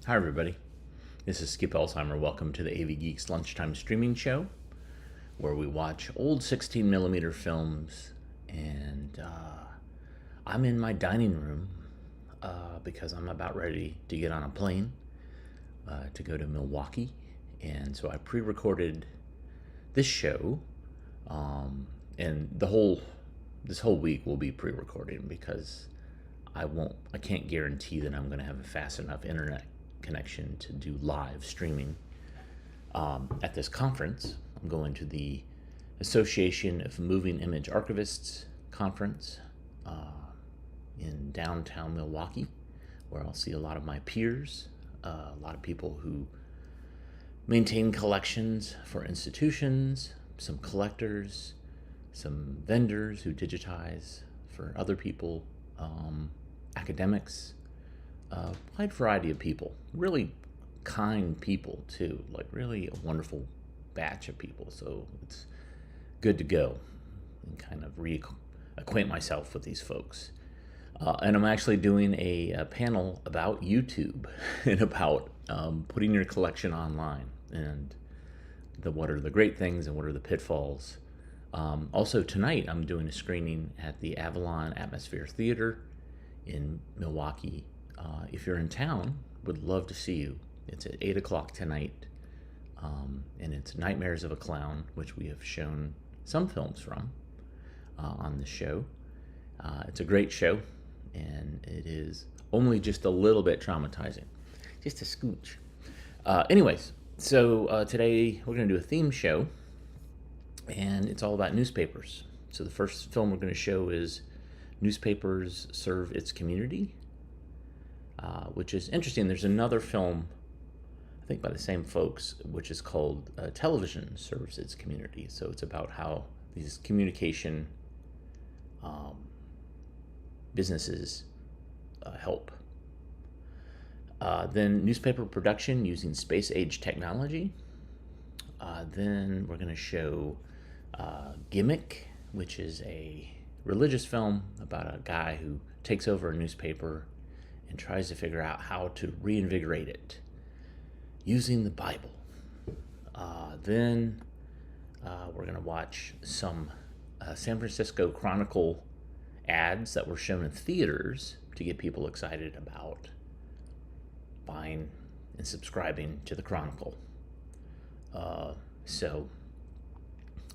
Hi everybody, this is Skip Elsheimer. Welcome to the AV Geeks Lunchtime Streaming Show, where we watch old 16mm films, and I'm in my dining room because I'm about ready to get on a plane to go to Milwaukee, and so I pre-recorded this show, and this whole week will be pre-recording because I can't guarantee that I'm going to have a fast enough internet connection to do live streaming at this conference. I'm going to the Association of Moving Image Archivists conference in downtown Milwaukee, where I'll see a lot of my peers, a lot of people who maintain collections for institutions, some collectors, some vendors who digitize for other people, academics, a wide variety of people, really kind people too, like really a wonderful batch of people. So it's good to go and kind of reacquaint myself with these folks. And I'm actually doing a panel about YouTube and about putting your collection online, and what are the great things and what are the pitfalls. Also tonight I'm doing a screening at the Avalon Atmosphere Theater in Milwaukee. If you're in town, would love to see you. It's at 8 o'clock tonight, and it's Nightmares of a Clown, which we have shown some films from on the show. It's a great show, and it is only just a little bit traumatizing, just a scooch. Anyways, so today we're going to do a theme show, and it's all about newspapers. So the first film we're going to show is Newspapers Serve Its Community, which is interesting. There's another film, I think by the same folks, which is called Television Serves Its Community. So it's about how these communication businesses help. Then newspaper production using space-age technology. Then we're going to show Gimmick, which is a religious film about a guy who takes over a newspaper and tries to figure out how to reinvigorate it using the Bible. Then we're going to watch some San Francisco Chronicle ads that were shown in theaters to get people excited about buying and subscribing to the Chronicle. So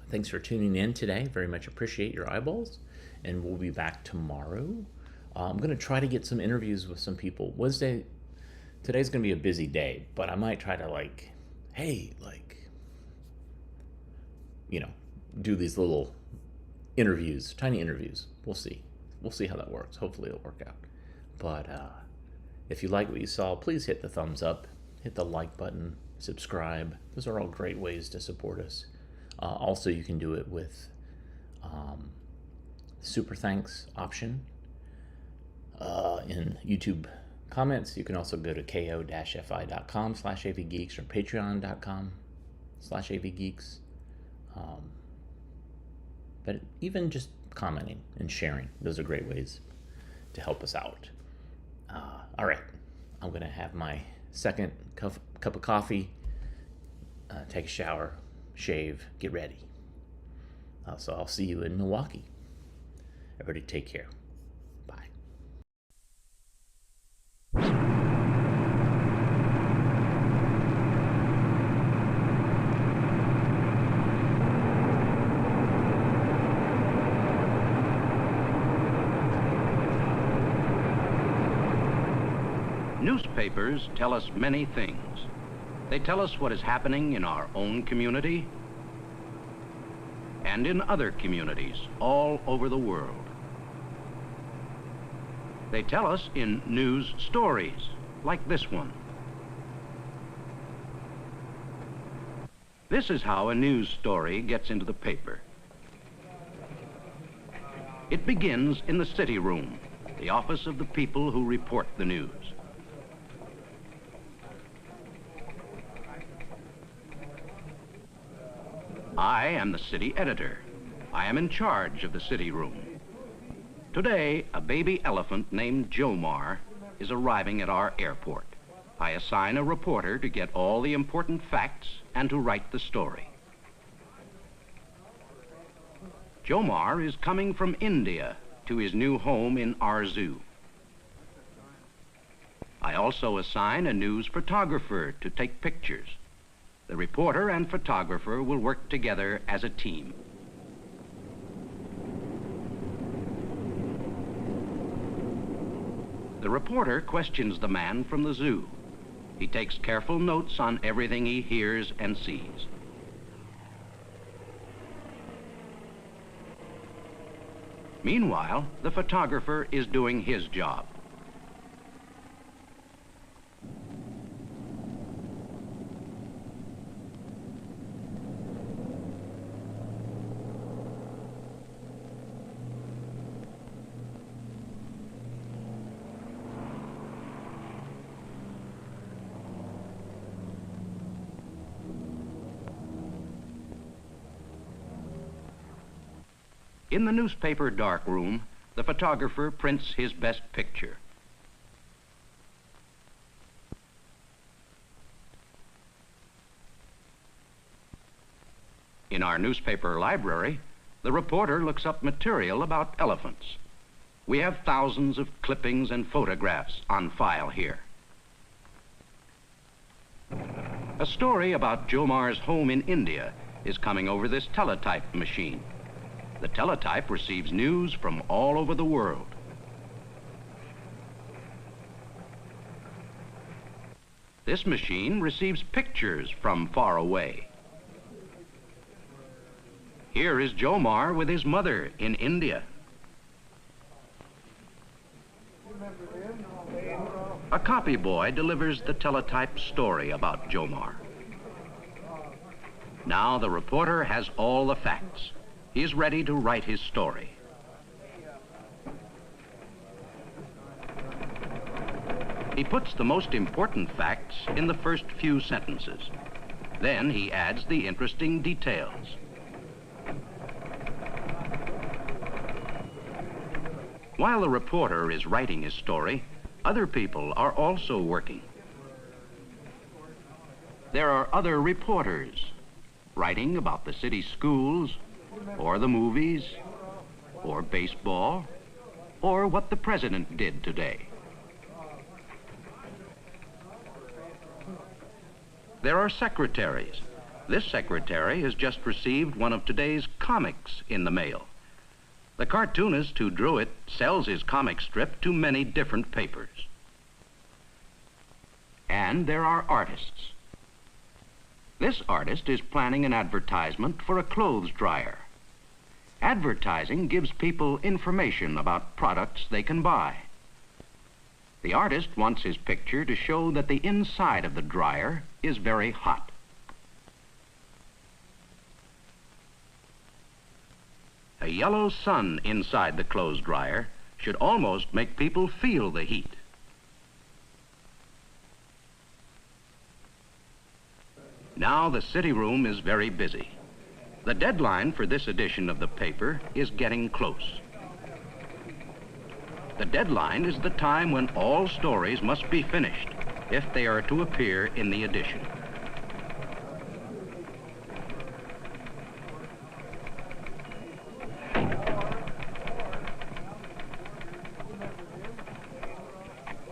thanks for tuning in today. Very much appreciate your eyeballs, and we'll be back tomorrow. I'm going to try to get some interviews with some people. Today's going to be a busy day, but I might try to do these little interviews, tiny interviews. We'll see. We'll see how that works. Hopefully it'll work out. But if you like what you saw, please hit the thumbs up, hit the like button, subscribe. Those are all great ways to support us. Also, you can do it with super thanks option in YouTube comments. You can also go to ko-fi.com/avgeeks or patreon.com/avgeeks. But even just commenting and sharing, those are great ways to help us out. All right, I'm going to have my second cup of coffee, take a shower, shave, get ready. So I'll see you in Milwaukee. Everybody take care. Bye. Newspapers tell us many things. They tell us what is happening in our own community and in other communities all over the world. They tell us in news stories, like this one. This is how a news story gets into the paper. It begins in the city room, the office of the people who report the news. I am the city editor. I am in charge of the city room. Today, a baby elephant named Jomar is arriving at our airport. I assign a reporter to get all the important facts and to write the story. Jomar is coming from India to his new home in our zoo. I also assign a news photographer to take pictures. The reporter and photographer will work together as a team. The reporter questions the man from the zoo. He takes careful notes on everything he hears and sees. Meanwhile, the photographer is doing his job. In the newspaper darkroom, the photographer prints his best picture. In our newspaper library, the reporter looks up material about elephants. We have thousands of clippings and photographs on file here. A story about Jomar's home in India is coming over this teletype machine. The teletype receives news from all over the world. This machine receives pictures from far away. Here is Jomar with his mother in India. A copy boy delivers the teletype story about Jomar. Now the reporter has all the facts. He is ready to write his story. He puts the most important facts in the first few sentences. Then he adds the interesting details. While the reporter is writing his story, other people are also working. There are other reporters writing about the city schools, or the movies, or baseball, or what the president did today. There are secretaries. This secretary has just received one of today's comics in the mail. The cartoonist who drew it sells his comic strip to many different papers. And there are artists. This artist is planning an advertisement for a clothes dryer. Advertising gives people information about products they can buy. The artist wants his picture to show that the inside of the dryer is very hot. A yellow sun inside the clothes dryer should almost make people feel the heat. Now the city room is very busy. The deadline for this edition of the paper is getting close. The deadline is the time when all stories must be finished if they are to appear in the edition.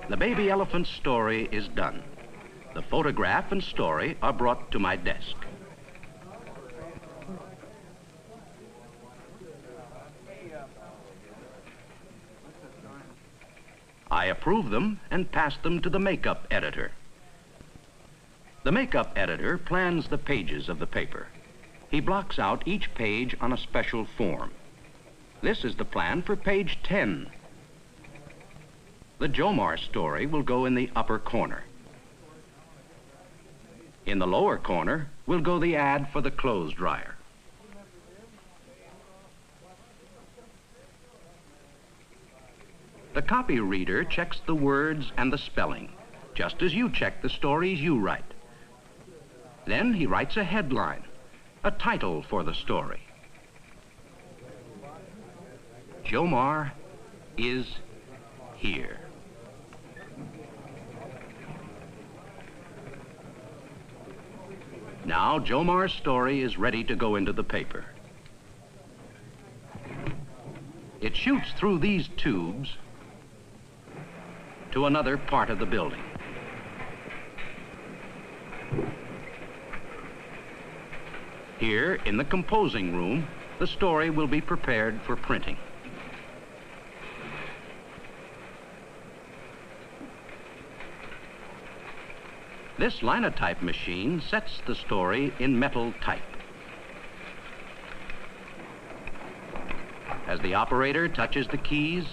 The baby elephant story is done. The photograph and story are brought to my desk. I approve them and pass them to the makeup editor. The makeup editor plans the pages of the paper. He blocks out each page on a special form. This is the plan for page 10. The Jomar story will go in the upper corner. In the lower corner will go the ad for the clothes dryer. The copy reader checks the words and the spelling, just as you check the stories you write. Then he writes a headline, a title for the story. Jomar is here. Now Jomar's story is ready to go into the paper. It shoots through these tubes to another part of the building. Here, in the composing room, the story will be prepared for printing. This linotype machine sets the story in metal type. As the operator touches the keys,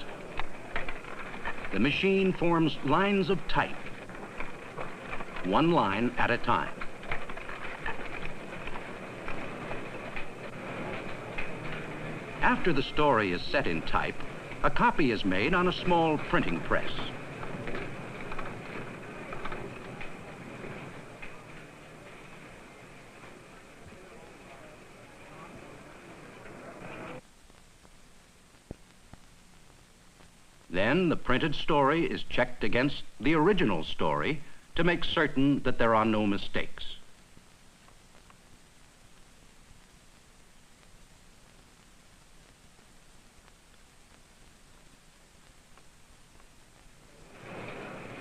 the machine forms lines of type, one line at a time. After the story is set in type, a copy is made on a small printing press. Then the printed story is checked against the original story to make certain that there are no mistakes.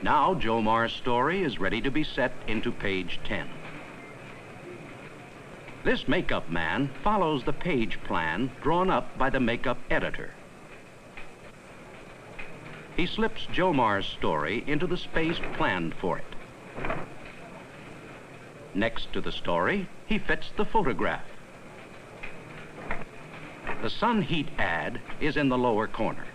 Now Jomar's story is ready to be set into page 10. This makeup man follows the page plan drawn up by the makeup editor. He slips Jomar's story into the space planned for it. Next to the story, he fits the photograph. The sun heat ad is in the lower corner.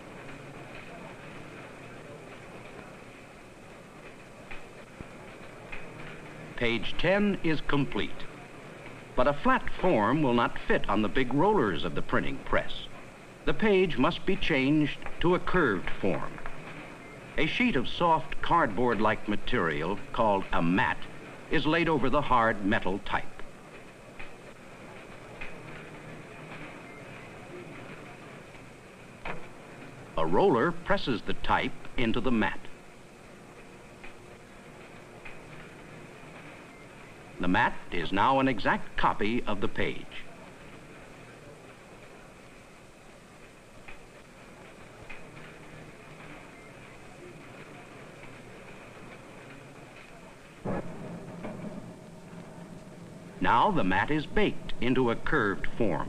Page 10 is complete, but a flat form will not fit on the big rollers of the printing press. The page must be changed to a curved form. A sheet of soft cardboard-like material called a mat is laid over the hard metal type. A roller presses the type into the mat. The mat is now an exact copy of the page. Now the mat is baked into a curved form.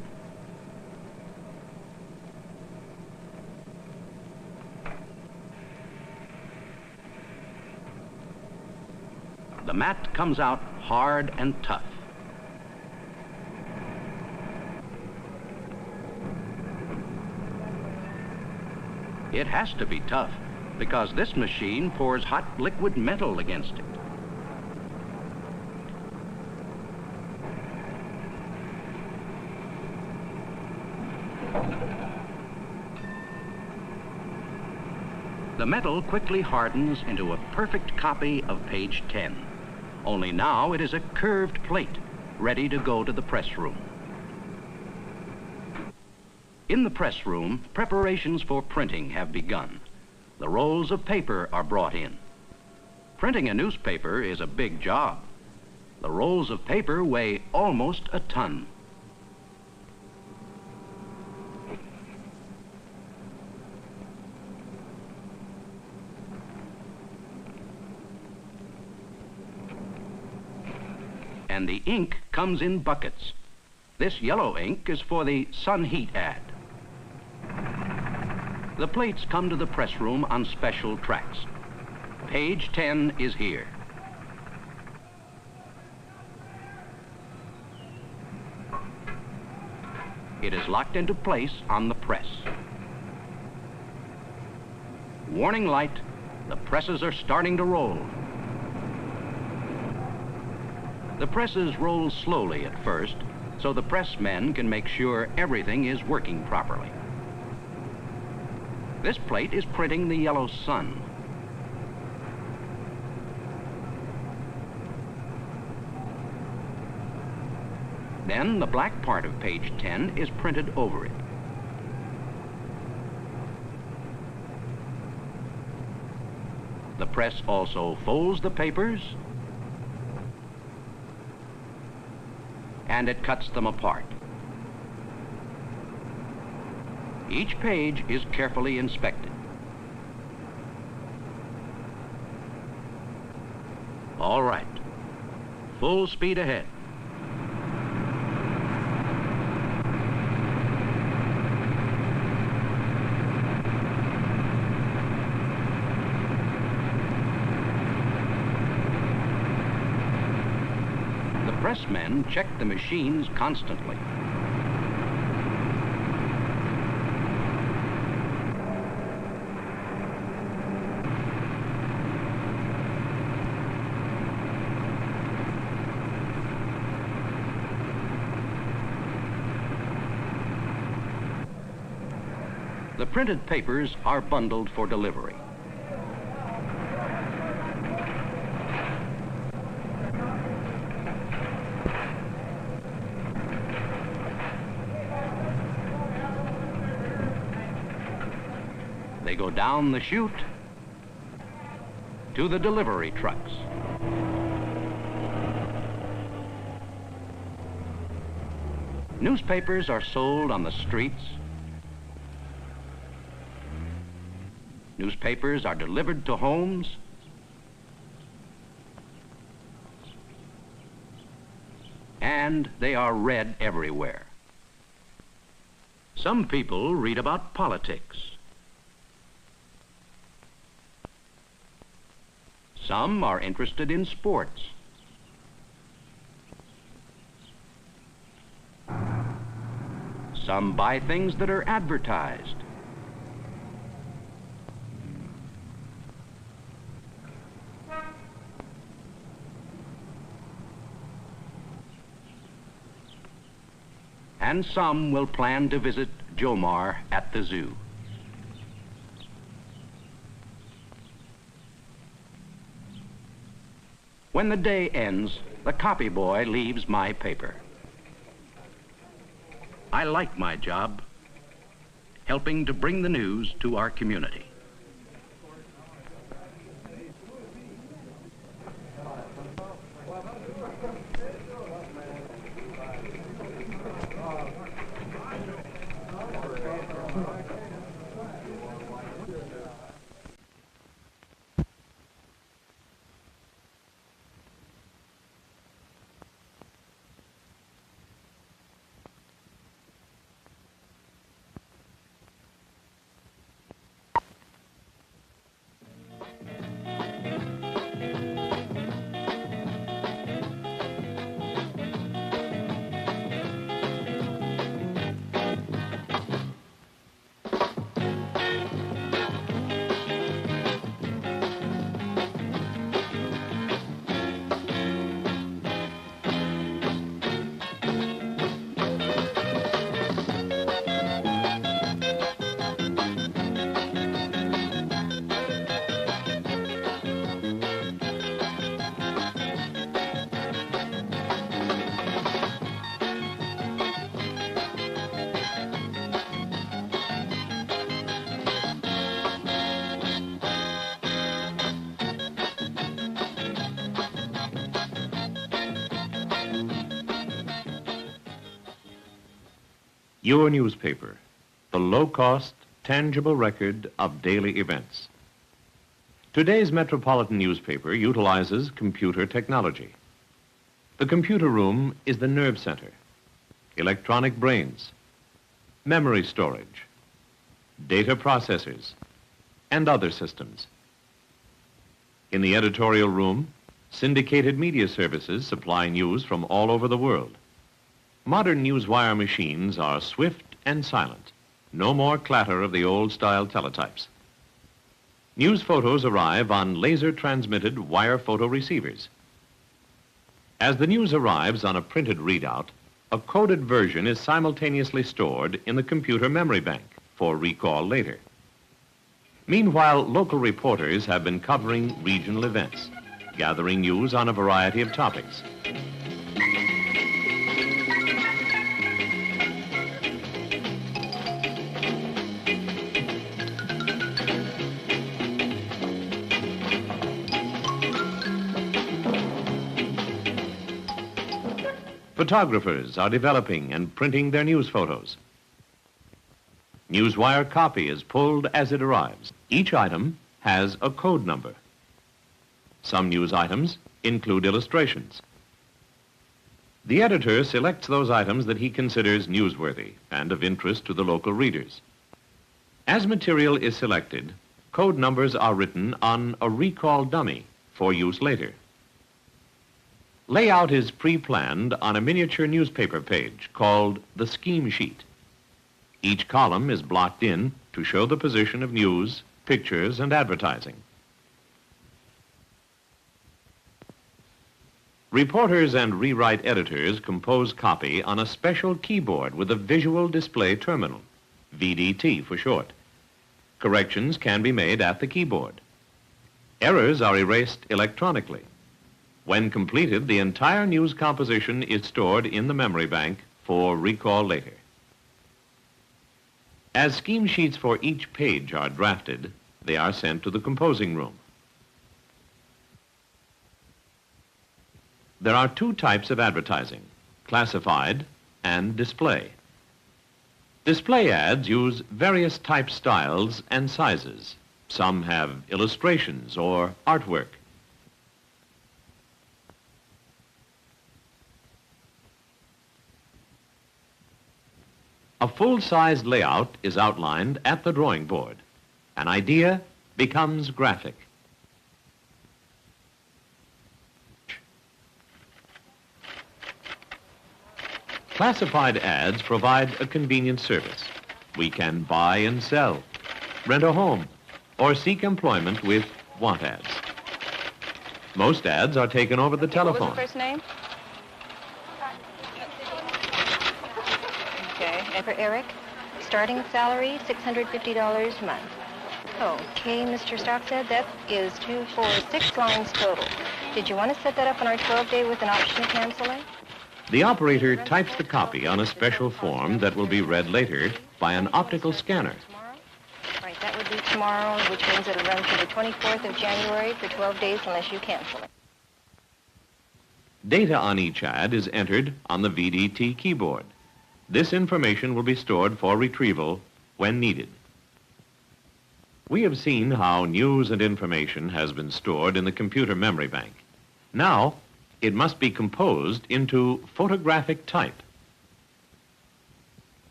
The mat comes out hard and tough. It has to be tough because this machine pours hot liquid metal against it. The metal quickly hardens into a perfect copy of page 10. Only now it is a curved plate, ready to go to the press room. In the press room, preparations for printing have begun. The rolls of paper are brought in. Printing a newspaper is a big job. The rolls of paper weigh almost a ton. And the ink comes in buckets. This yellow ink is for the sun heat ad. The plates come to the press room on special tracks. Page 10 is here. It is locked into place on the press. Warning light, the presses are starting to roll. The presses roll slowly at first, so the pressmen can make sure everything is working properly. This plate is printing the yellow sun. Then the black part of page 10 is printed over it. The press also folds the papers and it cuts them apart. Each page is carefully inspected. All right, full speed ahead. The pressmen check the machines constantly. The printed papers are bundled for delivery. They go down the chute to the delivery trucks. Newspapers are sold on the streets. Newspapers are delivered to homes. And they are read everywhere. Some people read about politics. Some are interested in sports. Some buy things that are advertised. And some will plan to visit Jomar at the zoo. When the day ends, the copy boy leaves my paper. I like my job, helping to bring the news to our community. Your newspaper, the low-cost, tangible record of daily events. Today's metropolitan newspaper utilizes computer technology. The computer room is the nerve center, electronic brains, memory storage, data processors, and other systems. In the editorial room, syndicated media services supply news from all over the world. Modern newswire machines are swift and silent. No more clatter of the old-style teletypes. News photos arrive on laser-transmitted wire photo receivers. As the news arrives on a printed readout, a coded version is simultaneously stored in the computer memory bank for recall later. Meanwhile, local reporters have been covering regional events, gathering news on a variety of topics. Photographers are developing and printing their news photos. Newswire copy is pulled as it arrives. Each item has a code number. Some news items include illustrations. The editor selects those items that he considers newsworthy and of interest to the local readers. As material is selected, code numbers are written on a recall dummy for use later. Layout is pre-planned on a miniature newspaper page called the scheme sheet. Each column is blocked in to show the position of news, pictures, and advertising. Reporters and rewrite editors compose copy on a special keyboard with a visual display terminal, VDT for short. Corrections can be made at the keyboard. Errors are erased electronically. When completed, the entire news composition is stored in the memory bank for recall later. As scheme sheets for each page are drafted, they are sent to the composing room. There are two types of advertising, classified and display. Display ads use various type styles and sizes. Some have illustrations or artwork. A full-size layout is outlined at the drawing board. An idea becomes graphic. Classified ads provide a convenient service. We can buy and sell, rent a home, or seek employment with want ads. Most ads are taken over the telephone. What was the first name? Okay, and for Eric, starting salary, $650 a month. Okay, Mr. Stockstead, that is 2, 4, 6 lines total. Did you want to set that up on our 12-day with an option to cancel it? The operator types the copy on a special form that will be read later by an optical scanner. Right, that would be tomorrow, which means it'll run through the 24th of January for 12 days unless you cancel it. Data on each ad is entered on the VDT keyboard. This information will be stored for retrieval when needed. We have seen how news and information has been stored in the computer memory bank. Now, it must be composed into photographic type.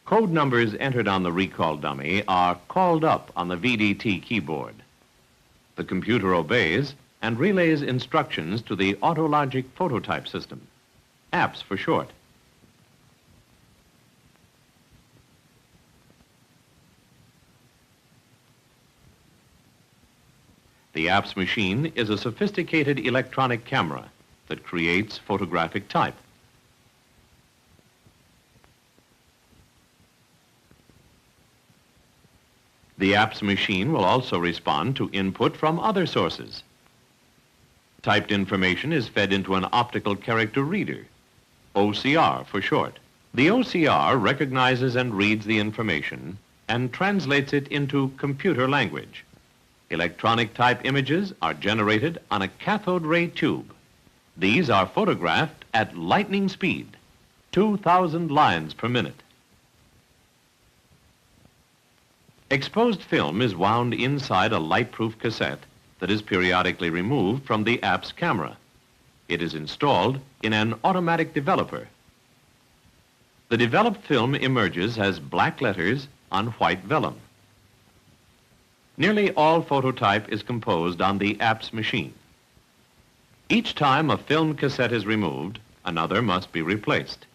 Code numbers entered on the recall dummy are called up on the VDT keyboard. The computer obeys and relays instructions to the AutoLogic phototype system, APPS for short. The APPS machine is a sophisticated electronic camera that creates photographic type. The APPS machine will also respond to input from other sources. Typed information is fed into an optical character reader, OCR for short. The OCR recognizes and reads the information and translates it into computer language. Electronic type images are generated on a cathode ray tube. These are photographed at lightning speed, 2,000 lines per minute. Exposed film is wound inside a light-proof cassette that is periodically removed from the APPS camera. It is installed in an automatic developer. The developed film emerges as black letters on white vellum. Nearly all phototype is composed on the APPS machine. Each time a film cassette is removed, another must be replaced.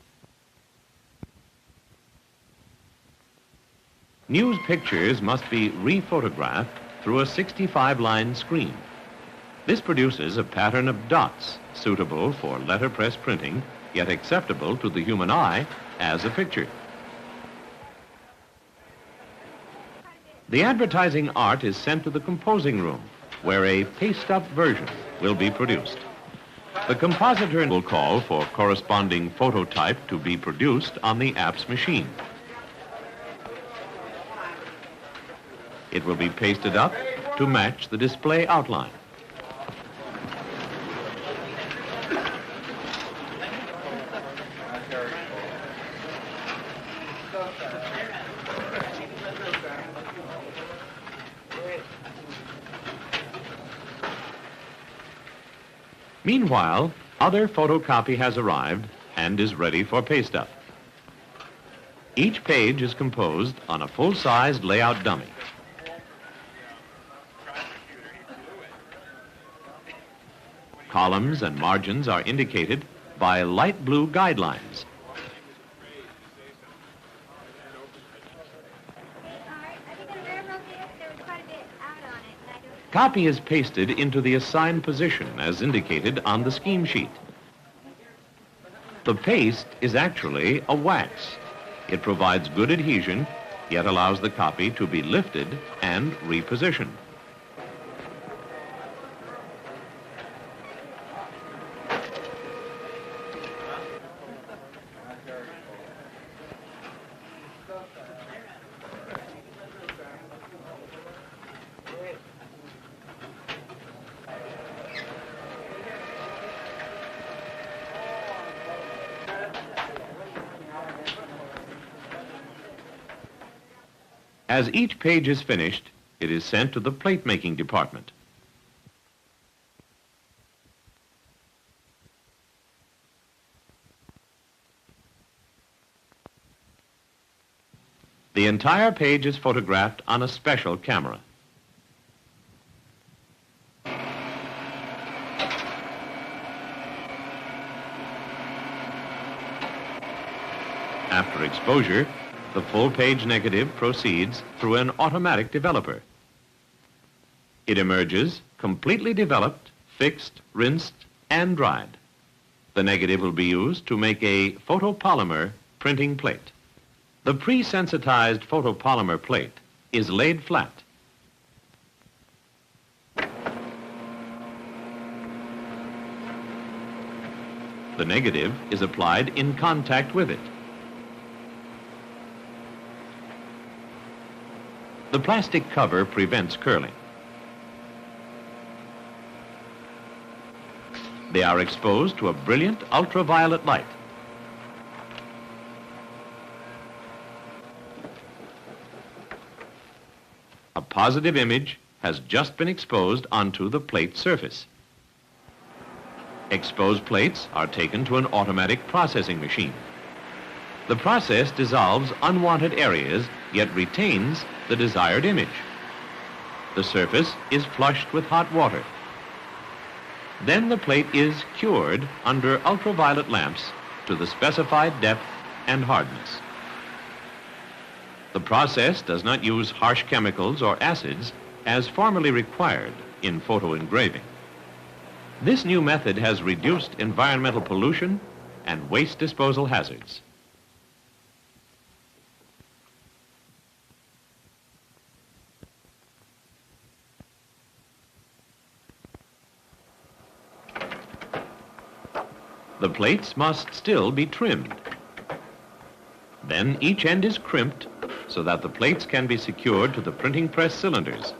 News pictures must be rephotographed through a 65-line screen. This produces a pattern of dots suitable for letterpress printing, yet acceptable to the human eye as a picture. The advertising art is sent to the composing room, where a paste-up version will be produced. The compositor will call for corresponding phototype to be produced on the APPS machine. It will be pasted up to match the display outline. Meanwhile, other photocopy has arrived and is ready for paste up. Each page is composed on a full-sized layout dummy. Columns and margins are indicated by light blue guidelines. Copy is pasted into the assigned position as indicated on the scheme sheet. The paste is actually a wax. It provides good adhesion, yet allows the copy to be lifted and repositioned. As each page is finished, it is sent to the plate-making department. The entire page is photographed on a special camera. After exposure, the full-page negative proceeds through an automatic developer. It emerges completely developed, fixed, rinsed, and dried. The negative will be used to make a photopolymer printing plate. The pre-sensitized photopolymer plate is laid flat. The negative is applied in contact with it. The plastic cover prevents curling. They are exposed to a brilliant ultraviolet light. A positive image has just been exposed onto the plate surface. Exposed plates are taken to an automatic processing machine. The process dissolves unwanted areas, yet retains the desired image. The surface is flushed with hot water. Then the plate is cured under ultraviolet lamps to the specified depth and hardness. The process does not use harsh chemicals or acids as formerly required in photo engraving. This new method has reduced environmental pollution and waste disposal hazards. The plates must still be trimmed. Then each end is crimped so that the plates can be secured to the printing press cylinders.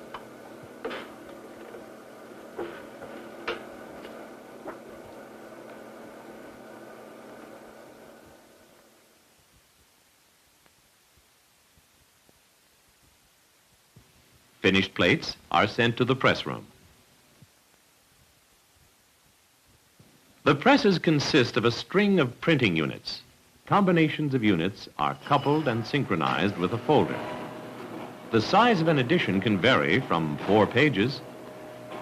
Finished plates are sent to the press room. The presses consist of a string of printing units. Combinations of units are coupled and synchronized with a folder. The size of an edition can vary from 4 pages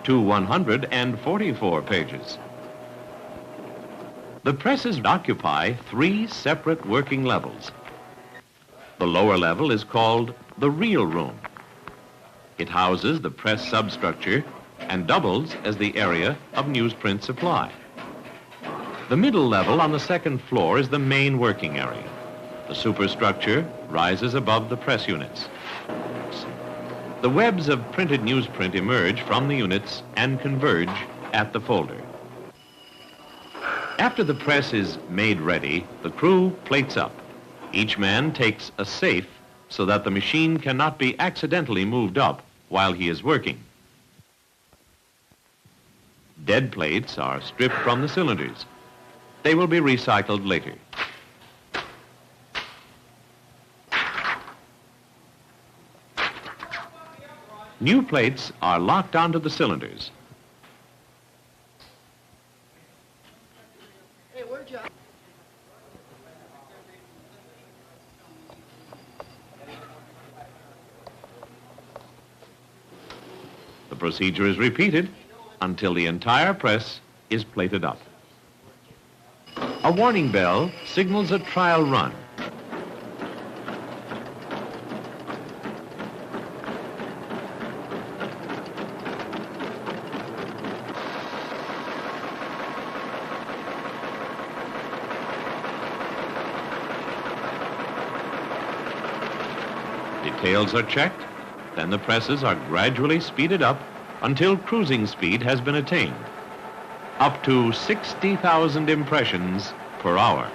to 144 pages. The presses occupy 3 separate working levels. The lower level is called the reel room. It houses the press substructure and doubles as the area of newsprint supply. The middle level on the second floor is the main working area. The superstructure rises above the press units. The webs of printed newsprint emerge from the units and converge at the folder. After the press is made ready, the crew plates up. Each man takes a safe so that the machine cannot be accidentally moved up while he is working. Dead plates are stripped from the cylinders. They will be recycled later. New plates are locked onto the cylinders. The procedure is repeated until the entire press is plated up. A warning bell signals a trial run. Details are checked, then the presses are gradually speeded up until cruising speed has been attained, up to 60,000 impressions per hour.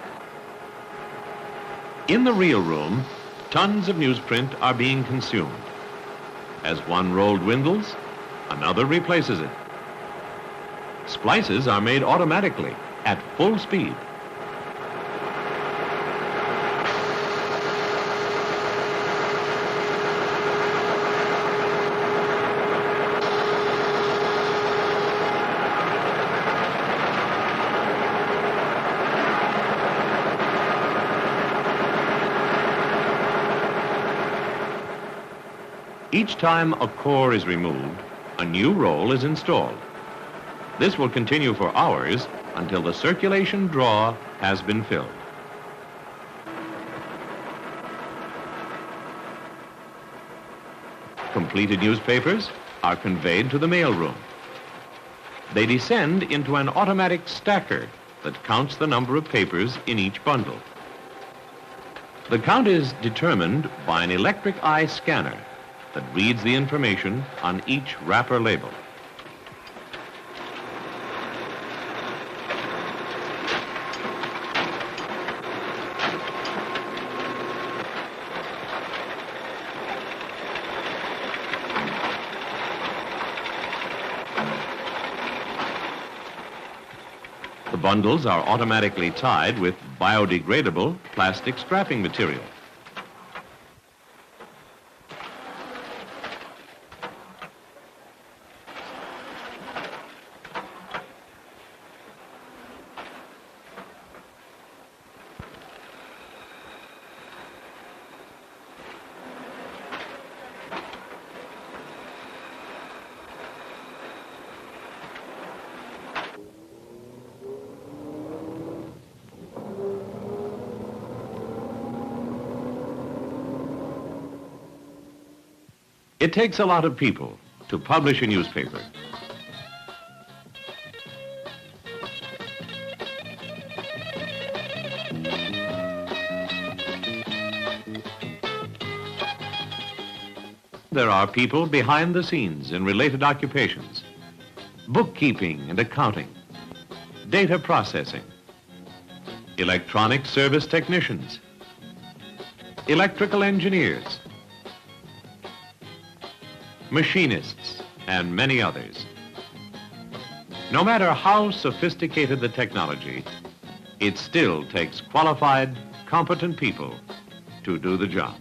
In the reel room, tons of newsprint are being consumed. As one roll dwindles, another replaces it. Splices are made automatically at full speed. Each time a core is removed, a new roll is installed. This will continue for hours until the circulation draw has been filled. Completed newspapers are conveyed to the mailroom. They descend into an automatic stacker that counts the number of papers in each bundle. The count is determined by an electric eye scanner that reads the information on each wrapper label. The bundles are automatically tied with biodegradable plastic strapping material. It takes a lot of people to publish a newspaper. There are people behind the scenes in related occupations: bookkeeping and accounting, data processing, electronic service technicians, electrical engineers, machinists, and many others. No matter how sophisticated the technology, it still takes qualified, competent people to do the job.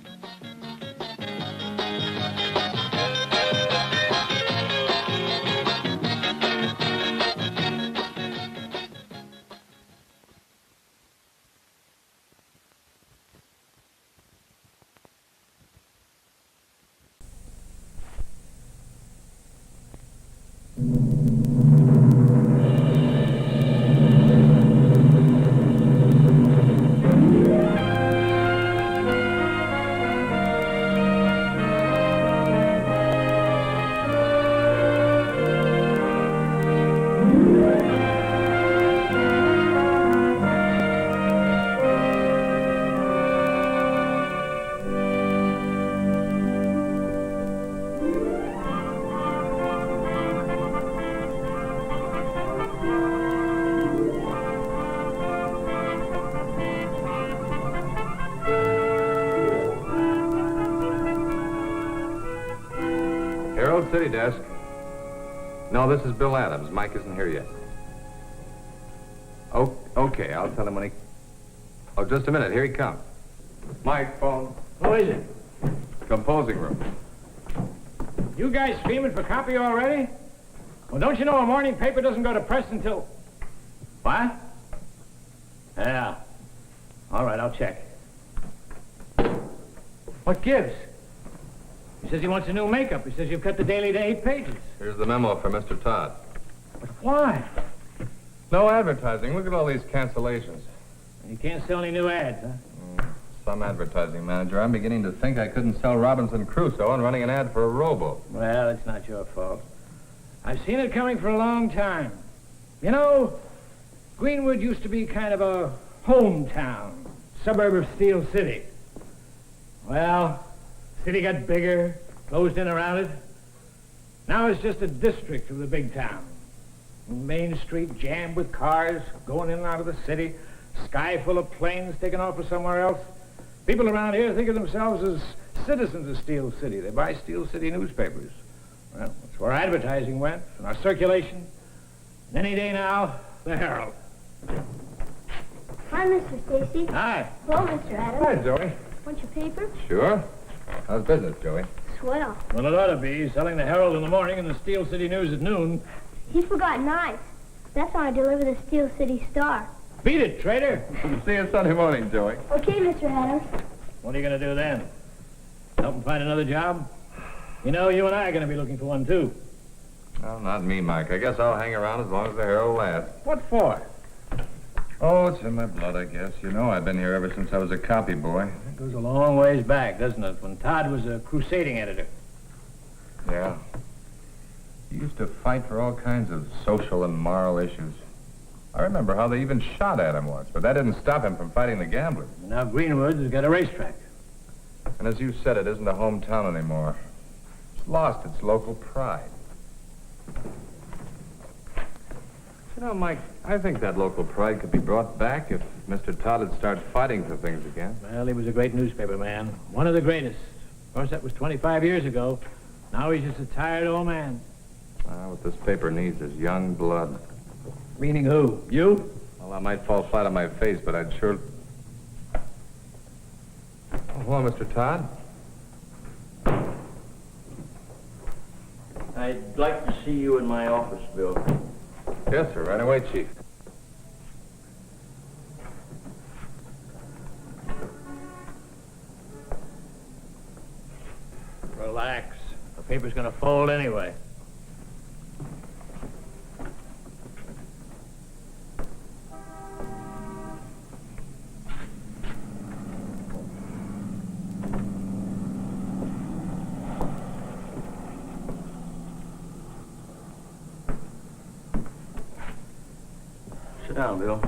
City desk. No, this is Bill Adams. Mike isn't here yet. Oh, okay, I'll tell him when he... Oh, just a minute. Here he comes. Mike, phone. Who is it? Composing room. You guys screaming for copy already? Well, don't you know a morning paper doesn't go to press until... What? Yeah. All right, I'll check. What gives? He says he wants a new makeup. He says you've cut the daily to 8 pages. Here's the memo for Mr. Todd. But why? No advertising. Look at all these cancellations. You can't sell any new ads, huh? Some advertising manager. I'm beginning to think I couldn't sell Robinson Crusoe and running an ad for a rowboat. Well, it's not your fault. I've seen it coming for a long time. You know, Greenwood used to be kind of a hometown, suburb of Steel City. Well, city got bigger, closed in around it. Now it's just a district of the big town. Main Street jammed with cars going in and out of the city, sky full of planes taking off for somewhere else. People around here think of themselves as citizens of Steel City. They buy Steel City newspapers. Well, that's where advertising went, and our circulation. And any day now, the Herald. Hi, Mr. Stacy. Hi. Hello, Mr. Adams. Hi, Joey. Want your paper? Sure. How's business, Joey? Swell. Well, it ought to be. Selling the Herald in the morning and the Steel City News at noon. He forgot knives. That's when I deliver the Steel City Star. Beat it, trader. See you Sunday morning, Joey. Okay, Mr. Adams. What are you going to do then? Help him find another job? You know, you and I are going to be looking for one, too. Well, not me, Mike. I guess I'll hang around as long as the Herald lasts. What for? Oh, it's in my blood, I guess. You know I've been here ever since I was a copy boy. It goes a long ways back, doesn't it? When Todd was a crusading editor. Yeah. He used to fight for all kinds of social and moral issues. I remember how they even shot at him once, but that didn't stop him from fighting the gamblers. Now Greenwood has got a racetrack. And as you said, it isn't a hometown anymore. It's lost its local pride. You know, Mike, I think that local pride could be brought back if Mr. Todd had started fighting for things again. Well, he was a great newspaper man. One of the greatest. Of course, that was 25 years ago. Now he's just a tired old man. What this paper needs is young blood. Meaning who? You? Well, I might fall flat on my face, but I'd sure... Oh, hello, Mr. Todd. I'd like to see you in my office, Bill. Yes, sir. Right away, Chief. Relax. The paper's going to fold anyway. Sit down, Bill.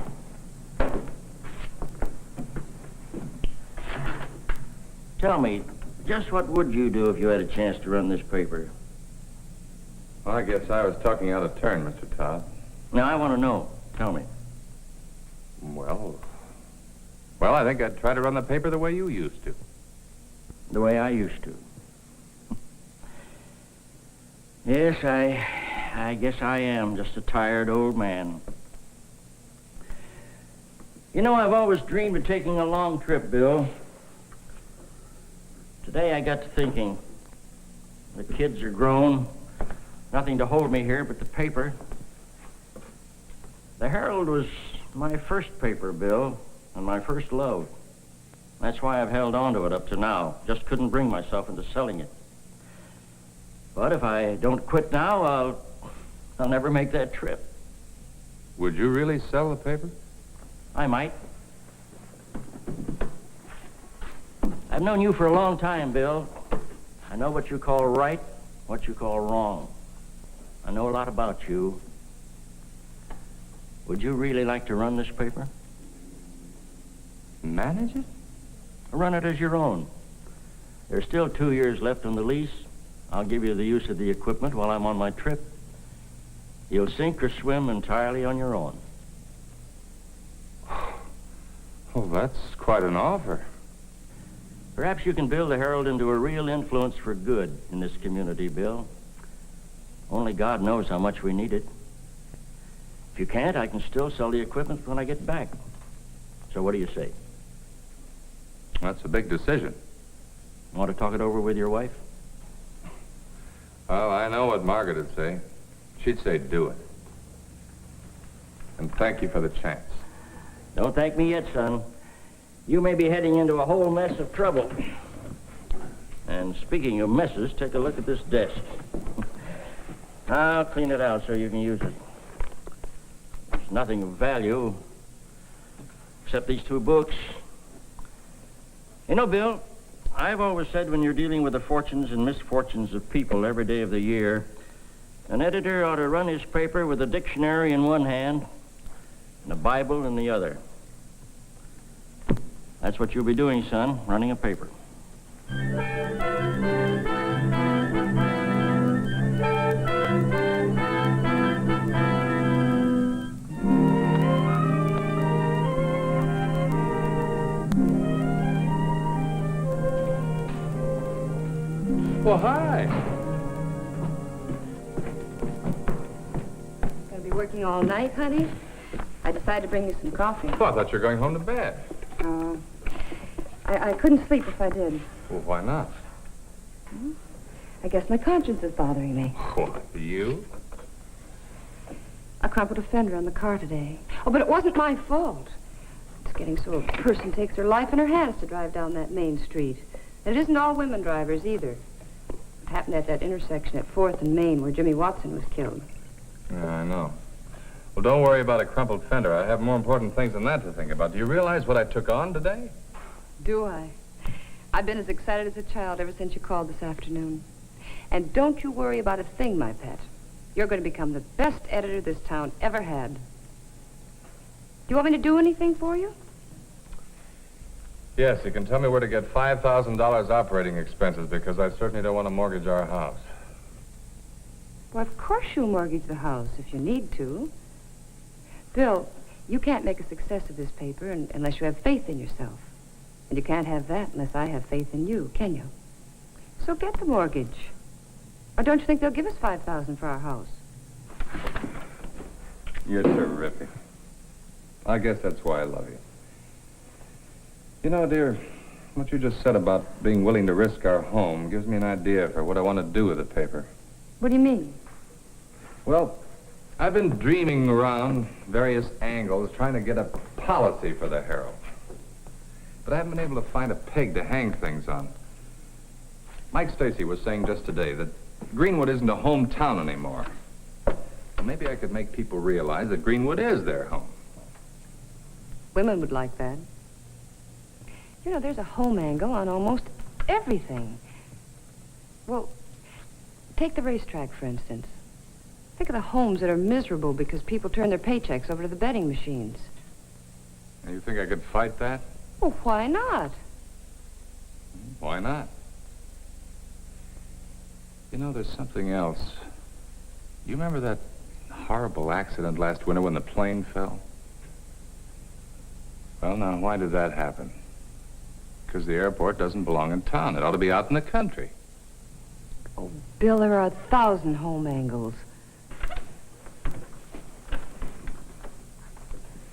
Tell me, just what would you do if you had a chance to run this paper? Well, I guess I was talking out of turn, Mr. Todd. Now, I want to know. Tell me. Well, I think I'd try to run the paper the way you used to. The way I used to. Yes, I guess I am just a tired old man. You know, I've always dreamed of taking a long trip, Bill. Today I got to thinking. The kids are grown. Nothing to hold me here but the paper. The Herald was my first paper, Bill, and my first love. That's why I've held on to it up to now. Just couldn't bring myself into selling it. But if I don't quit now, I'll never make that trip. Would you really sell the paper? I might. I've known you for a long time, Bill. I know what you call right, what you call wrong. I know a lot about you. Would you really like to run this paper? Manage it? Run it as your own. There's still 2 years left on the lease. I'll give you the use of the equipment while I'm on my trip. You'll sink or swim entirely on your own. Oh, that's quite an offer. Perhaps you can build the Herald into a real influence for good in this community, Bill. Only God knows how much we need it. If you can't, I can still sell the equipment when I get back. So what do you say? That's a big decision. Want to talk it over with your wife? Well, I know what Margaret would say. She'd say, do it. And thank you for the chance. Don't thank me yet, son. You may be heading into a whole mess of trouble. And speaking of messes, take a look at this desk. I'll clean it out so you can use it. There's nothing of value except these 2 books. You know, Bill, I've always said when you're dealing with the fortunes and misfortunes of people every day of the year, an editor ought to run his paper with a dictionary in one hand and a Bible in the other. That's what you'll be doing, son, running a paper. Well, hi. Gonna be working all night, honey? I decided to bring you some coffee. Oh, I thought you were going home to bed. I couldn't sleep if I did. Well, why not? I guess my conscience is bothering me. What, you? I crumpled a fender on the car today. Oh, but it wasn't my fault. It's getting so a person takes her life in her hands to drive down that main street. And it isn't all women drivers, either. It happened at that intersection at 4th and Main where Jimmy Watson was killed. Yeah, I know. Well, don't worry about a crumpled fender. I have more important things than that to think about. Do you realize what I took on today? Do I? I've been as excited as a child ever since you called this afternoon. And don't you worry about a thing, my pet. You're going to become the best editor this town ever had. Do you want me to do anything for you? Yes, you can tell me where to get $5,000 operating expenses because I certainly don't want to mortgage our house. Well, of course you'll mortgage the house if you need to. Bill, you can't make a success of this paper unless you have faith in yourself. And you can't have that unless I have faith in you, can you? So get the mortgage. Or don't you think they'll give us $5,000 for our house? You're terrific. I guess that's why I love you. You know, dear, what you just said about being willing to risk our home gives me an idea for what I want to do with the paper. What do you mean? Well, I've been dreaming around various angles trying to get a policy for the Herald. But I haven't been able to find a peg to hang things on. Mike Stacy was saying just today that Greenwood isn't a hometown anymore. Well, maybe I could make people realize that Greenwood is their home. Women would like that. You know, there's a home angle on almost everything. Well, take the racetrack, for instance. Think of the homes that are miserable because people turn their paychecks over to the betting machines. And you think I could fight that? Well, why not? Why not? You know, there's something else. You remember that horrible accident last winter when the plane fell? Well, now, why did that happen? Because the airport doesn't belong in town. It ought to be out in the country. Oh, Bill, there are 1,000 home angles.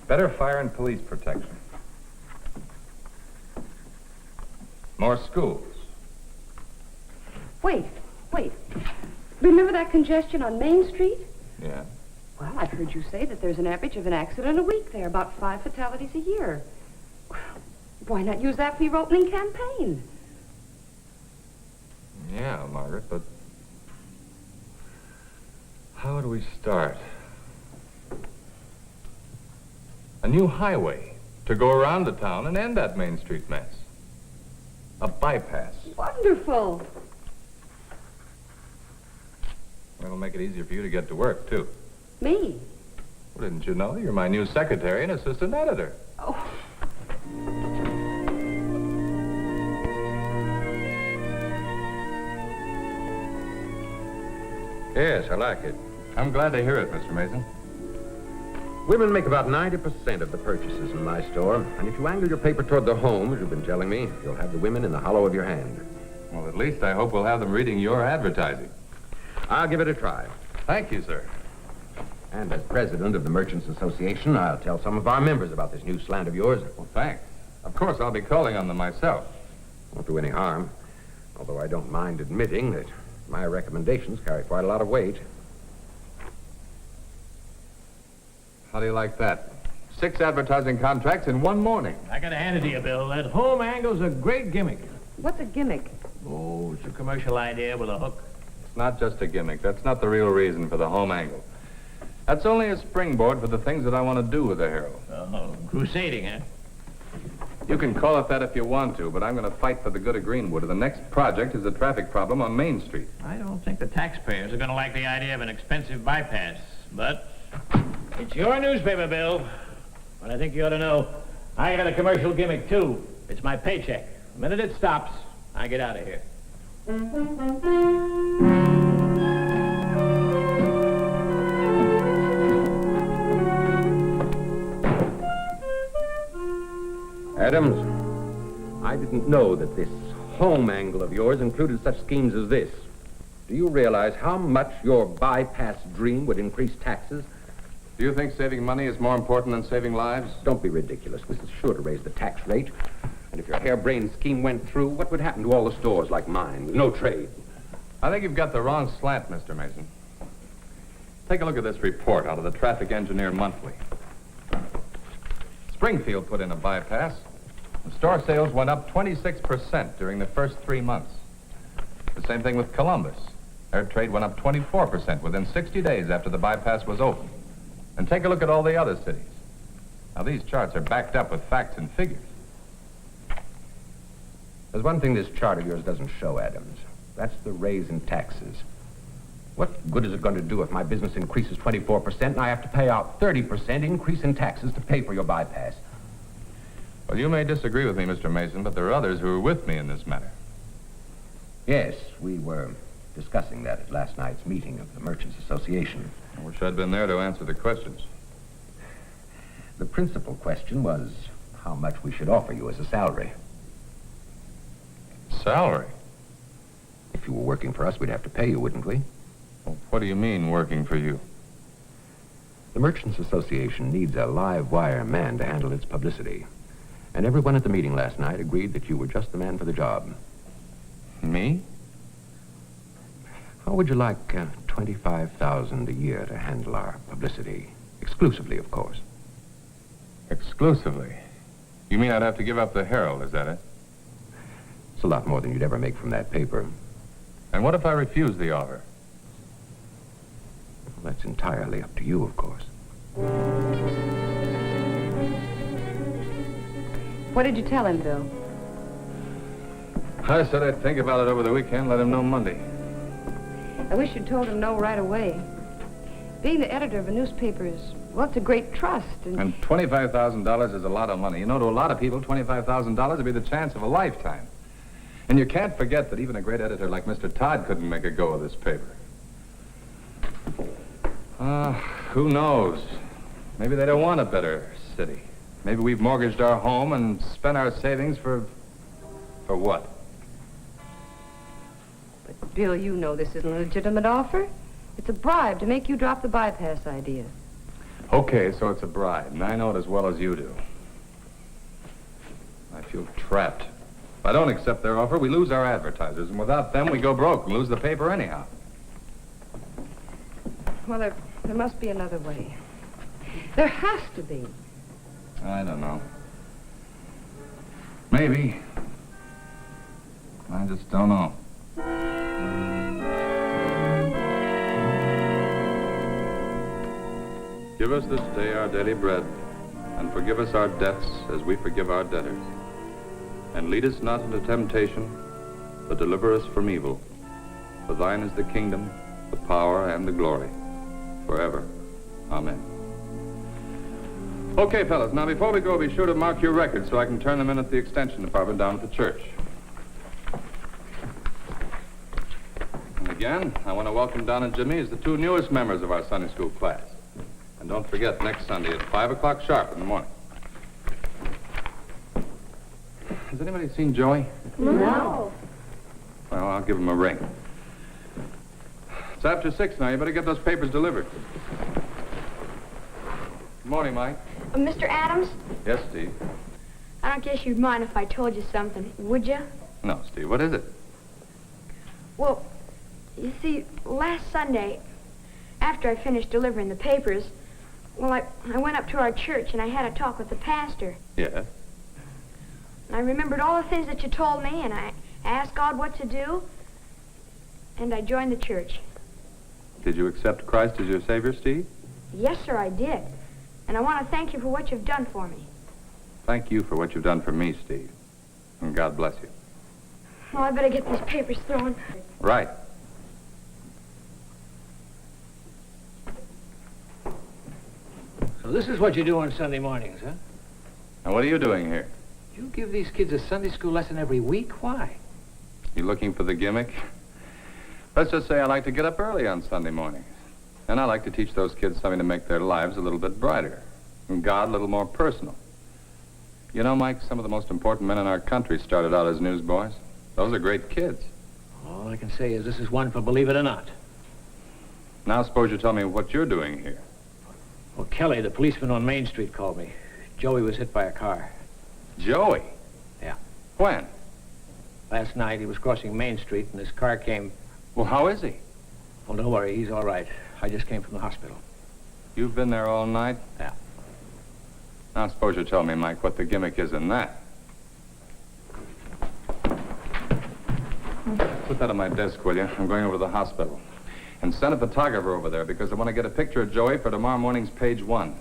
Better fire and police protection. More schools. Wait. Remember that congestion on Main Street? Yeah. Well, I've heard you say that there's an average of an accident a week there, about 5 fatalities a year. Well, why not use that for your opening campaign? Yeah, Margaret, but how do we start? A new highway to go around the town and end that Main Street mess. A bypass. Wonderful. It'll make it easier for you to get to work, too. Me? Well, didn't you know? You're my new secretary and assistant editor. Oh. Yes, I like it. I'm glad to hear it, Mr. Mason. Women make about 90% of the purchases in my store. And if you angle your paper toward the home, as you've been telling me, you'll have the women in the hollow of your hand. Well, at least I hope we'll have them reading your advertising. I'll give it a try. Thank you, sir. And as president of the Merchants Association, I'll tell some of our members about this new slant of yours. Well, thanks. Of course, I'll be calling on them myself. Won't do any harm. Although I don't mind admitting that My recommendations carry quite a lot of weight. How do you like that? 6 advertising contracts in one morning. I gotta hand it to you, Bill. That home angle's a great gimmick. What's a gimmick? Oh, it's a commercial idea with a hook. It's not just a gimmick. That's not the real reason for the home angle. That's only a springboard for the things that I want to do with the Herald. Oh, crusading, huh? You can call it that if you want to, but I'm going to fight for the good of Greenwood. And the next project is a traffic problem on Main Street. I don't think the taxpayers are gonna like the idea of an expensive bypass, but it's your newspaper, Bill. But I think you ought to know, I got a commercial gimmick, too. It's my paycheck. The minute it stops, I get out of here. Adams, I didn't know that this home angle of yours included such schemes as this. Do you realize how much your bypass dream would increase taxes? Do you think saving money is more important than saving lives? Don't be ridiculous. This is sure to raise the tax rate. And if your harebrained scheme went through, what would happen to all the stores like mine with no trade? I think you've got the wrong slant, Mr. Mason. Take a look at this report out of the Traffic Engineer Monthly. Springfield put in a bypass. The store sales went up 26% during the first 3 months. The same thing with Columbus. Their trade went up 24% within 60 days after the bypass was opened. And take a look at all the other cities. Now, these charts are backed up with facts and figures. There's one thing this chart of yours doesn't show, Adams. That's the raise in taxes. What good is it going to do if my business increases 24% and I have to pay out 30% increase in taxes to pay for your bypass? Well, you may disagree with me, Mr. Mason, but there are others who are with me in this matter. Yes, we were discussing that at last night's meeting of the Merchants Association. I wish I'd been there to answer the questions. The principal question was how much we should offer you as a salary. Salary? If you were working for us, we'd have to pay you, wouldn't we? Well, what do you mean, working for you? The Merchants Association needs a live wire man to handle its publicity. And everyone at the meeting last night agreed that you were just the man for the job. Me? How would you like $25,000 a year to handle our publicity? Exclusively, of course. Exclusively? You mean I'd have to give up the Herald, is that it? It's a lot more than you'd ever make from that paper. And what if I refuse the offer? Well, that's entirely up to you, of course. What did you tell him, Bill? I said I'd think about it over the weekend, let him know Monday. I wish you'd told him no right away. Being the editor of a newspaper is, well, it's a great trust. And $25,000 is a lot of money. You know, to a lot of people, $25,000 would be the chance of a lifetime. And you can't forget that even a great editor like Mr. Todd couldn't make a go of this paper. Who knows? Maybe they don't want a better city. Maybe we've mortgaged our home and spent our savings for what? But, Bill, you know this isn't a legitimate offer. It's a bribe to make you drop the bypass idea. Okay, so it's a bribe, and I know it as well as you do. I feel trapped. If I don't accept their offer, we lose our advertisers, and without them, we go broke and lose the paper anyhow. Well, there must be another way. There has to be. I don't know. Maybe. I just don't know. Give us this day our daily bread, and forgive us our debts as we forgive our debtors. And lead us not into temptation, but deliver us from evil. For thine is the kingdom, the power, and the glory, forever. Amen. Okay, fellas, now before we go, be sure to mark your records so I can turn them in at the extension department down at the church. And again, I want to welcome Don and Jimmy as the 2 newest members of our Sunday school class. And don't forget, next Sunday at 5 o'clock sharp in the morning. Has anybody seen Joey? No. Well, I'll give him a ring. It's after 6 now. You better get those papers delivered. Good morning, Mike. Mr. Adams, Yes, Steve. I don't guess you'd mind if I told you something, would you? No, Steve, what is it? Well, You see, last Sunday, after I finished delivering the papers, well, I went up to our church and I had a talk with the pastor. Yes? And I remembered all the things that you told me, and I asked God what to do, and I joined the church. Did you accept Christ as your Savior, Steve? Yes, sir, I did. And I want to thank you for what you've done for me. Thank you for what you've done for me, Steve. And God bless you. Well, I better get these papers thrown. Right. So this is what you do on Sunday mornings, huh? And what are you doing here? You give these kids a Sunday school lesson every week? Why? You looking for the gimmick? Let's just say I like to get up early on Sunday mornings. And I like to teach those kids something to make their lives a little bit brighter. And God a little more personal. You know, Mike, some of the most important men in our country started out as newsboys. Those are great kids. All I can say is this is one for believe it or not. Now suppose you tell me what you're doing here. Well, Kelly, the policeman on Main Street, called me. Joey was hit by a car. Joey? Yeah. When? Last night, he was crossing Main Street, and his car came... Well, how is he? Well, don't worry, he's all right. I just came from the hospital. You've been there all night? Yeah. Now suppose you tell me, Mike, what the gimmick is in that. Put that on my desk, will you? I'm going over to the hospital. And send a photographer over there because I want to get a picture of Joey for tomorrow morning's page 1.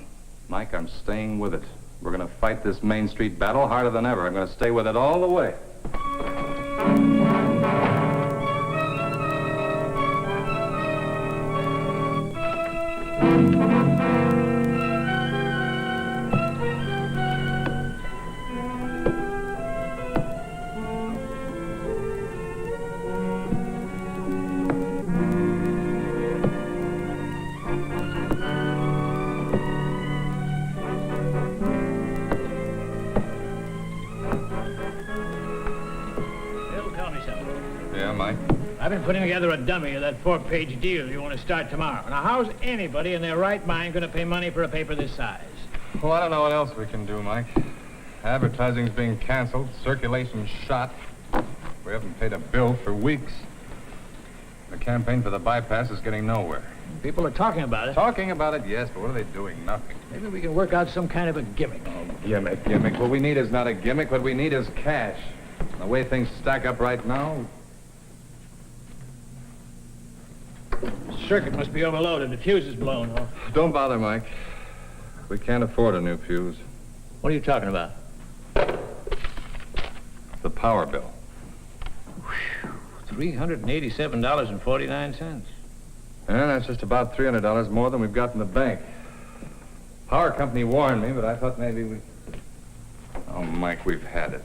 Mike, I'm staying with it. We're going to fight this Main Street battle harder than ever. I'm going to stay with it all the way. I've been putting together a dummy of that 4-page deal you want to start tomorrow. Now, how's anybody in their right mind going to pay money for a paper this size? Well, I don't know what else we can do, Mike. Advertising's being canceled, circulation's shot. We haven't paid a bill for weeks. The campaign for the bypass is getting nowhere. People are talking about it. Talking about it, yes, but what are they doing? Nothing. Maybe we can work out some kind of a gimmick. Oh, gimmick. What we need is not a gimmick. What we need is cash. The way things stack up right now... Circuit must be overloaded. The fuse is blown off. Don't bother, Mike. We can't afford a new fuse. What are you talking about? The power bill. $387.49. And that's just about $300 more than we've got in the bank. Power company warned me, but I thought maybe we... Oh, Mike, we've had it.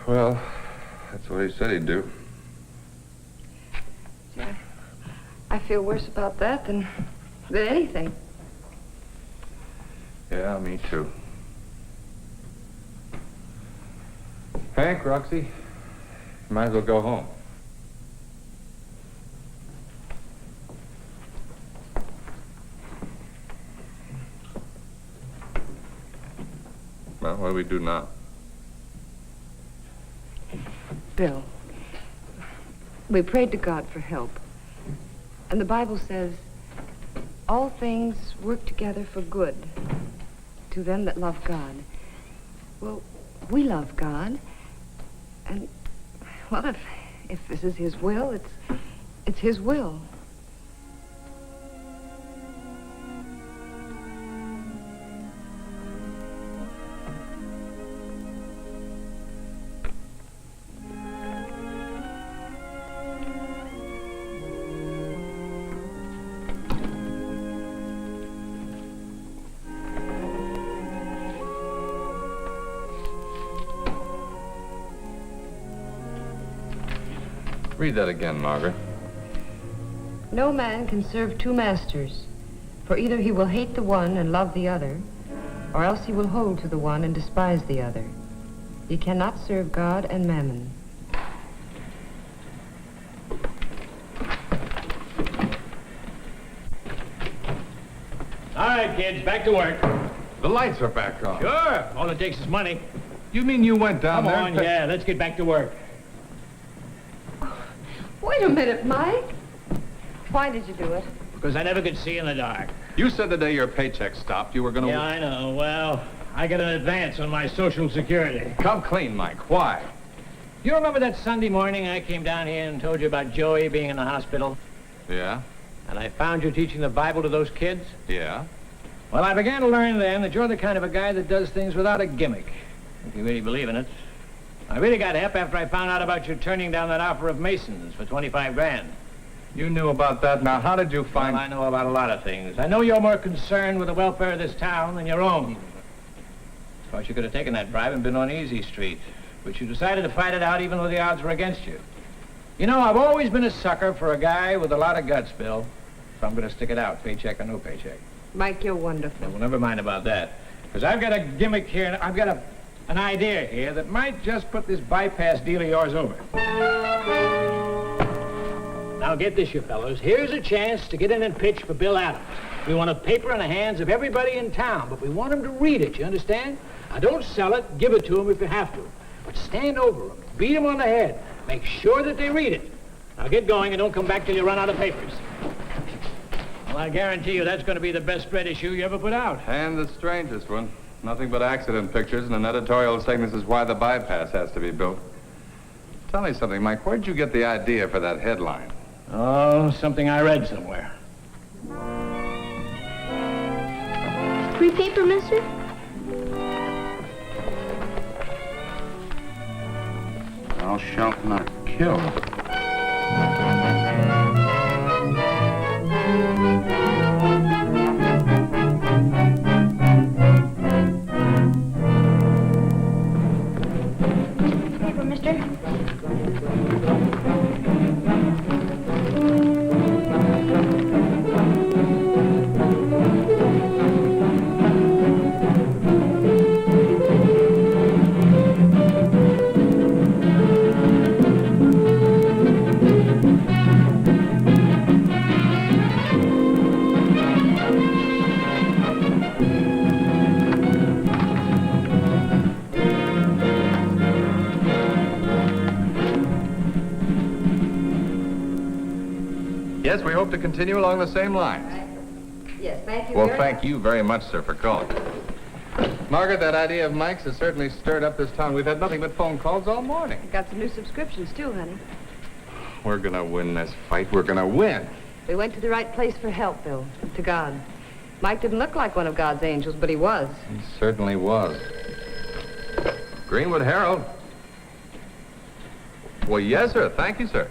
Well, that's what he said he'd do. Yeah, I feel worse about that than anything. Yeah, me too. Hank, Roxy, you might as well go home. Well, what do we do now? Bill, we prayed to God for help. And the Bible says, all things work together for good to them that love God. Well, we love God. And, well, if this is his will, it's his will. Read that again, Margaret. No man can serve two masters, for either he will hate the one and love the other, or else he will hold to the one and despise the other. Ye cannot serve God and mammon. right, kids, back to work. The lights are back on. Sure. All it takes is money. You mean you went down Come there? on, yeah, let's get back to work. Wait a minute, Mike. Why did you do it? Because I never could see in the dark. You said the day your paycheck stopped, you were going to... Yeah, I know. Well, I got an advance on my Social Security. Come clean, Mike. Why? You remember that Sunday morning I came down here and told you about Joey being in the hospital? Yeah? And I found you teaching the Bible to those kids? Yeah? Well, I began to learn then that you're the kind of a guy that does things without a gimmick. If you really believe in it. I really got hep after I found out about you turning down that offer of Mason's for 25 grand. You knew about that. Now, how did you find... Well, I know about a lot of things. I know you're more concerned with the welfare of this town than your own. Of course, you could have taken that bribe and been on Easy Street. But you decided to fight it out even though the odds were against you. You know, I've always been a sucker for a guy with a lot of guts, Bill. So I'm going to stick it out, paycheck or no paycheck. Mike, you're wonderful. Well, never mind about that. Because I've got a gimmick here, and I've got an idea here that might just put this bypass deal of yours over. Now get this, you fellows. Here's a chance to get in and pitch for Bill Adams. We want a paper in the hands of everybody in town, but we want them to read it, you understand? Now don't sell it, give it to them if you have to. But stand over them, beat them on the head. Make sure that they read it. Now get going and don't come back till you run out of papers. Well, I guarantee you that's going to be the best spread issue you ever put out. And the strangest one. Nothing but accident pictures and an editorial saying this is why the bypass has to be built. Tell me something, Mike. Where'd you get the idea for that headline? Oh, something I read somewhere. Free paper, mister? Thou shalt not kill. Paper, mister? Yes, we hope to continue along the same lines. Yes, thank you Well, very thank much. you very much, sir, for calling. Margaret, that idea of Mike's has certainly stirred up this town. We've had nothing but phone calls all morning. Got some new subscriptions, too, honey. We're gonna win this fight. We're gonna win. We went to the right place for help, Bill. To God. Mike didn't look like one of God's angels, but he was. He certainly was. Greenwood Herald. Well, yes, sir. Thank you, sir.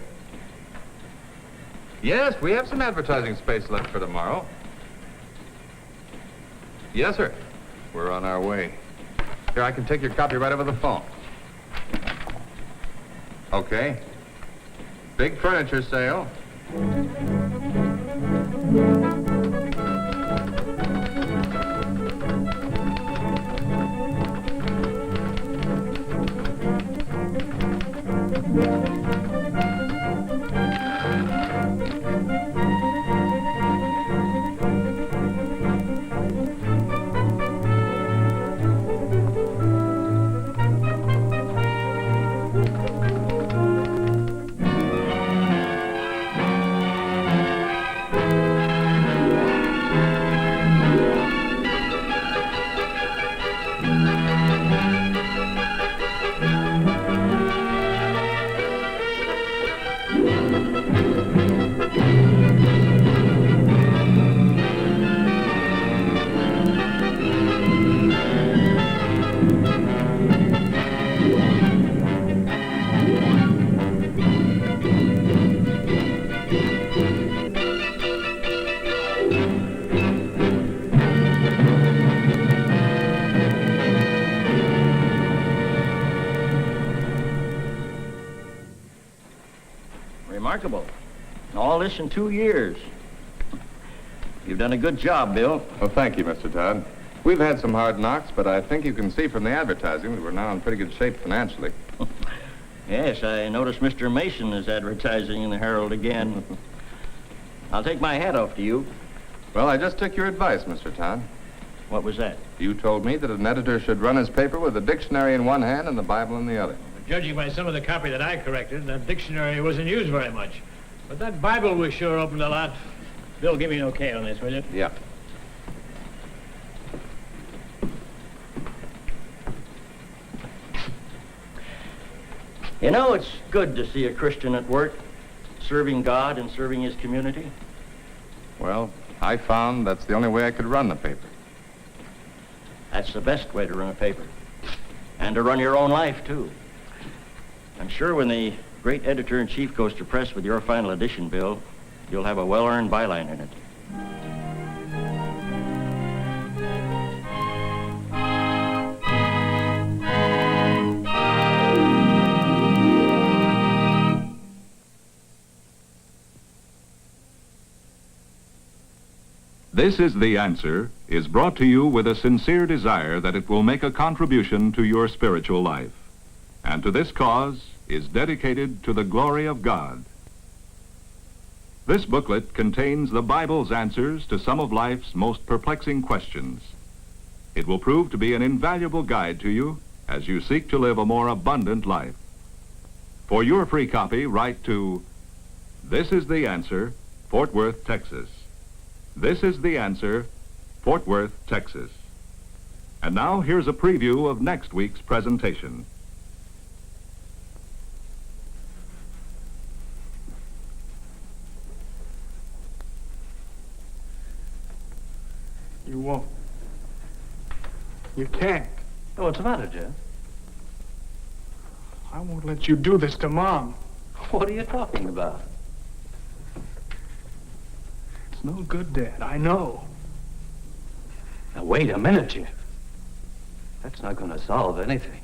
Yes, we have some advertising space left for tomorrow. Yes, sir. We're on our way. Here, I can take your copy right over the phone. Okay. Big furniture sale. Remarkable. All this in 2 years. You've done a good job, Bill. Well, thank you, Mr. Todd. We've had some hard knocks, but I think you can see from the advertising that we're now in pretty good shape financially. Yes, I noticed Mr. Mason is advertising in the Herald again. I'll take my hat off to you. Well, I just took your advice, Mr. Todd. What was that? You told me that an editor should run his paper with a dictionary in one hand and the Bible in the other. Judging by some of the copy that I corrected, that dictionary wasn't used very much. But that Bible was sure opened a lot. Bill, give me an okay on this, will you? Yeah. You know, it's good to see a Christian at work, serving God and serving his community. Well, I found that's the only way I could run the paper. That's the best way to run a paper. And to run your own life, too. I'm sure when the great editor-in-chief goes to press with your final edition, Bill, you'll have a well-earned byline in it. This is The Answer is brought to you with a sincere desire that it will make a contribution to your spiritual life. And to this cause is dedicated to the glory of God. This booklet contains the Bible's answers to some of life's most perplexing questions. It will prove to be an invaluable guide to you as you seek to live a more abundant life. For your free copy, write to This is the Answer, Fort Worth, Texas. This is the Answer, Fort Worth, Texas. And now here's a preview of next week's presentation. You won't. You can't. Oh, what's the matter, Jeff? I won't let you do this to Mom. What are you talking about? It's no good, Dad. I know. Now, wait a minute, Jeff. That's not going to solve anything.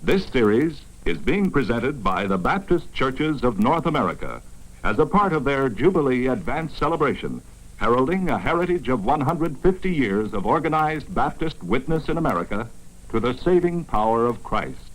This series is being presented by the Baptist Churches of North America as a part of their Jubilee Advance celebration, heralding a heritage of 150 years of organized Baptist witness in America to the saving power of Christ.